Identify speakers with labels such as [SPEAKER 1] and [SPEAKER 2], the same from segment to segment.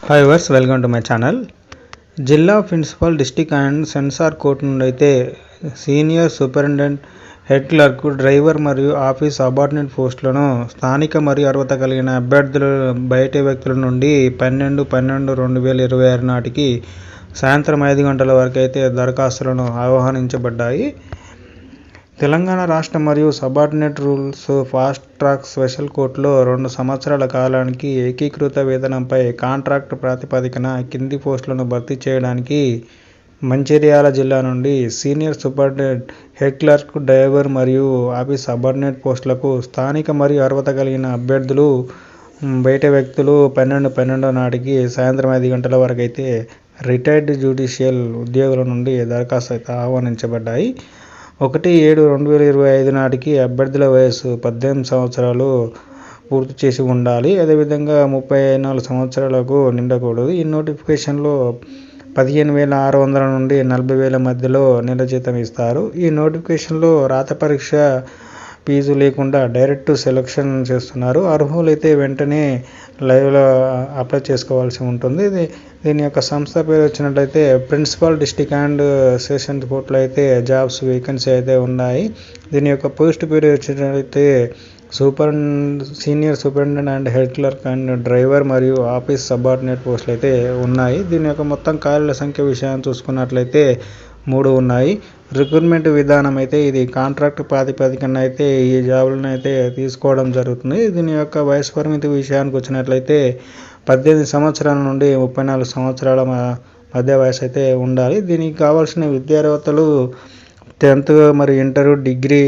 [SPEAKER 1] Hi viewers, welcome to my channel. జిల్లా principal, district and sessions court నుండి అయితే senior superintendent, head clerk, driver మరియు office subordinate పోస్టులను స్థానిక మరియు అర్హత కలిగిన అభ్యర్థులు బయటి వ్యక్తుల నుండి 12/12/2026 నాటికి సాయంత్రం 5 గంటల వరకు అయితే దరఖాస్తులను ఆహ్వానించబడ్డాయి. తెలంగాణ రాష్ట్ర మరియు subordinate rules fast track special కోర్టులో 2 సంవత్సరాల కాలానికి ఏకీకృత వేతనంపై కాంట్రాక్ట్ ప్రాతిపదికన కింది పోస్టులను భర్తీ చేయడానికి మంచిర్యాల జిల్లా నుండి senior superintendent, head clerk, driver మరియు ఆఫీస్ సబార్డినేట్ పోస్టులకు స్థానిక మరియు అర్హత కలిగిన అభ్యర్థులు బయట వ్యక్తులు 12/12 నాటికి సాయంత్రం 5 గంటల వరకు అయితే రిటైర్డ్ జ్యుడిషియల్ ఉద్యోగుల నుండి దరఖాస్తు అయితే ఆహ్వానించబడ్డాయి. 1/7/2025 నాటికి అభ్యర్థుల వయసు 18 సంవత్సరాలు పూర్తి చేసి ఉండాలి. అదేవిధంగా 34 సంవత్సరాలకు నిండకూడదు. ఈ నోటిఫికేషన్లో 15,600 నుండి 40,000 మధ్యలో నెల జీతం ఇస్తారు. ఈ నోటిఫికేషన్లో రాత పరీక్ష ఫీజు లేకుండా డైరెక్ట్ సెలక్షన్ చేస్తున్నారు. అర్హులైతే వెంటనే లైవ్లో అప్లై చేసుకోవాల్సి ఉంటుంది. దీని యొక్క సంస్థ పేరు వచ్చినట్లయితే ప్రిన్సిపల్, డిస్టిక్ అండ్ సెషన్స్ కోర్టులో అయితే జాబ్స్ వేకెన్సీ అయితే ఉన్నాయి. దీని యొక్క పోస్ట్ పేరు వచ్చినట్లయితే senior superintendent and head clerk and driver మరియు ఆఫీస్ సబార్డినేట్ పోస్టులు అయితే ఉన్నాయి. దీని యొక్క మొత్తం ఖాళీల సంఖ్య విషయాన్ని చూసుకున్నట్లయితే 3 ఉన్నాయి. రిక్రూట్మెంట్ విధానం అయితే ఇది కాంట్రాక్ట్ ప్రాతిపదికన అయితే ఈ జాబులను అయితే తీసుకోవడం జరుగుతుంది. దీని యొక్క వయసు పరిమితి విషయానికి వచ్చినట్లయితే 18 సంవత్సరాల నుండి 34 సంవత్సరాల మధ్య వయసు అయితే ఉండాలి. దీనికి కావాల్సిన విద్యార్హతలు 10th మరియు ఇంటర్, డిగ్రీ,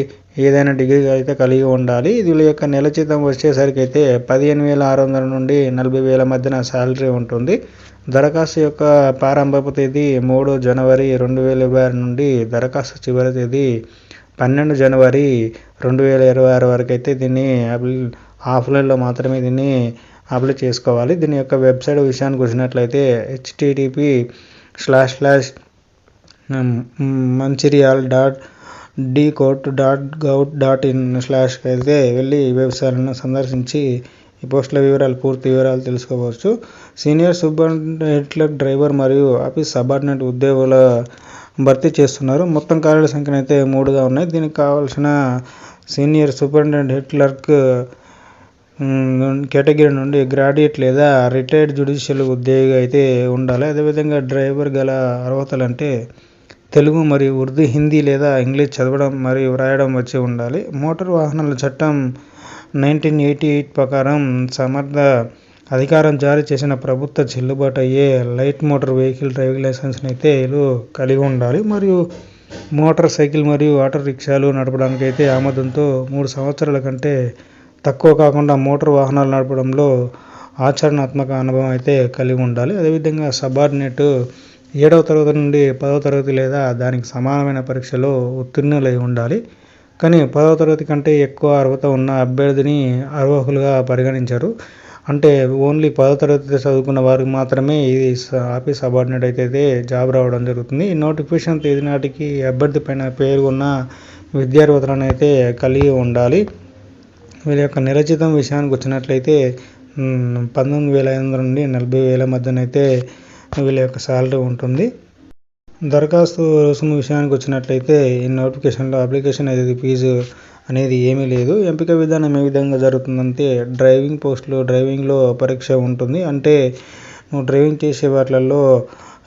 [SPEAKER 1] ఏదైనా డిగ్రీ అయితే కలిగి ఉండాలి. వీళ్ళ యొక్క నెల జీతం వచ్చేసరికి అయితే 15,600 నుండి 40,000 మధ్యన శాలరీ ఉంటుంది. దరఖాస్తు యొక్క ప్రారంభపు తేదీ 3 జనవరి 2026 నుండి దరఖాస్తు చివరి తేదీ 12 జనవరి 2026 వరకు అయితే దీన్ని ఆఫ్లైన్లో మాత్రమే దీన్ని అప్లై చేసుకోవాలి. దీని యొక్క వెబ్సైట్ విషయానికి వచ్చినట్లయితే http://mancherial.dcourt.gov.in/ అయితే వెళ్ళి ఈ వెబ్సైట్ను సందర్శించి ఈ పోస్టుల వివరాలు, పూర్తి వివరాలు తెలుసుకోవచ్చు. సీనియర్ సూపరింటెండెంట్, క్లర్క్, డ్రైవర్ మరియు ఆఫీస్ సబార్డినేట్ ఉద్యోగుల భర్తీ చేస్తున్నారు. మొత్తం ఖాళీల సంఖ్యను అయితే 3గా ఉన్నాయి. దీనికి కావాల్సిన senior superintendent, head clerk category నుండి గ్రాడ్యుయేట్ లేదా రిటైర్డ్ జ్యుడిషియల్ ఉద్యోగి అయితే ఉండాలి. అదేవిధంగా డ్రైవర్ గల అర్హతలు అంటే తెలుగు మరియు ఉర్దూ, హిందీ లేదా ఇంగ్లీష్ చదవడం మరియు వ్రాయడం వచ్చి ఉండాలి. మోటార్ వాహనాల చట్టం 1988 ప్రకారం సమర్థ అధికారం జారీ చేసిన ప్రభుత్వ చెల్లుబాటు అయ్యే లైట్ మోటార్ వెహికల్ డ్రైవింగ్ లైసెన్స్ని అయితే వీళ్ళు కలిగి ఉండాలి. మరియు మోటార్ సైకిల్ మరియు ఆటో రిక్షాలు నడపడానికి అయితే ఆమోదంతో 3 సంవత్సరాల కంటే తక్కువ కాకుండా మోటార్ వాహనాలు నడపడంలో ఆచరణాత్మక అనుభవం అయితే కలిగి ఉండాలి. అదేవిధంగా సబార్డినేట్ 7వ తరగతి నుండి 10వ తరగతి లేదా దానికి సమానమైన పరీక్షలో ఉత్తీర్ణులై ఉండాలి. కానీ 10వ తరగతి కంటే ఎక్కువ అర్హత ఉన్న అభ్యర్థిని అర్హులుగా పరిగణించరు. అంటే ఓన్లీ 10వ తరగతి చదువుకున్న వారికి మాత్రమే ఇది ఆఫీస్ సబార్డినేట్ అయితే జాబ్ రావడం జరుగుతుంది. ఈ నోటిఫికేషన్ తేదీ నాటికి అభ్యర్థి పైన పేర్కొన్న విద్యార్హతలను అయితే కలిగి ఉండాలి. వీళ్ళ యొక్క నెల జీతం విషయానికి వచ్చినట్లయితే 19,500 నుండి 40,000 మధ్యనైతే వీళ్ళ యొక్క శాలరీ ఉంటుంది. దరఖాస్తు రుసుము విషయానికి వచ్చినట్లయితే ఈ నోటిఫికేషన్లో అప్లికేషన్ అనేది ఫీజు అనేది ఏమీ లేదు. ఎంపిక విధానం ఏ విధంగా జరుగుతుందంటే డ్రైవింగ్ పోస్టులు, డ్రైవింగ్లో పరీక్ష ఉంటుంది. అంటే నువ్వు డ్రైవింగ్ చేసే వాటిల్లో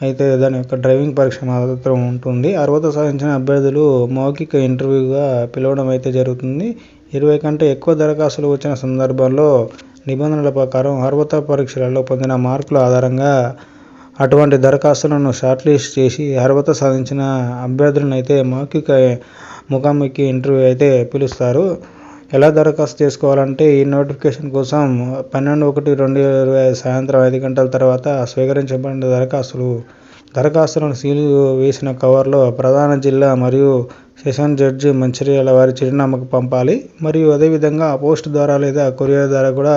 [SPEAKER 1] అయితే దాని యొక్క డ్రైవింగ్ పరీక్ష మాత్రం ఉంటుంది. అర్హత సాధించిన అభ్యర్థులు మౌఖిక ఇంటర్వ్యూగా పిలవడం అయితే జరుగుతుంది. 20 కంటే ఎక్కువ దరఖాస్తులు వచ్చిన సందర్భంలో నిబంధనల ప్రకారం అర్హత పరీక్షలలో పొందిన మార్కుల ఆధారంగా అటువంటి దరఖాస్తులను షార్ట్ లిస్ట్ చేసి అర్హత సాధించిన అభ్యర్థులను అయితే మౌఖిక ముఖాముఖి ఇంటర్వ్యూ అయితే పిలుస్తారు. ఎలా దరఖాస్తు చేసుకోవాలంటే ఈ నోటిఫికేషన్ కోసం 12/1/2025 సాయంత్రం 5 గంటల తర్వాత స్వీకరించబడిన దరఖాస్తులను సీలు వేసిన కవర్లో ప్రధాన జిల్లా మరియు సెషన్ జడ్జి మంచిర్యాల వారి చిరునామాకు పంపాలి. మరియు అదేవిధంగా పోస్ట్ ద్వారా లేదా కొరియర్ ద్వారా కూడా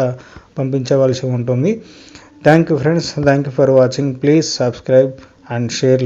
[SPEAKER 1] పంపించవలసి ఉంటుంది. Thank you friends, thank you for watching. Please subscribe and share.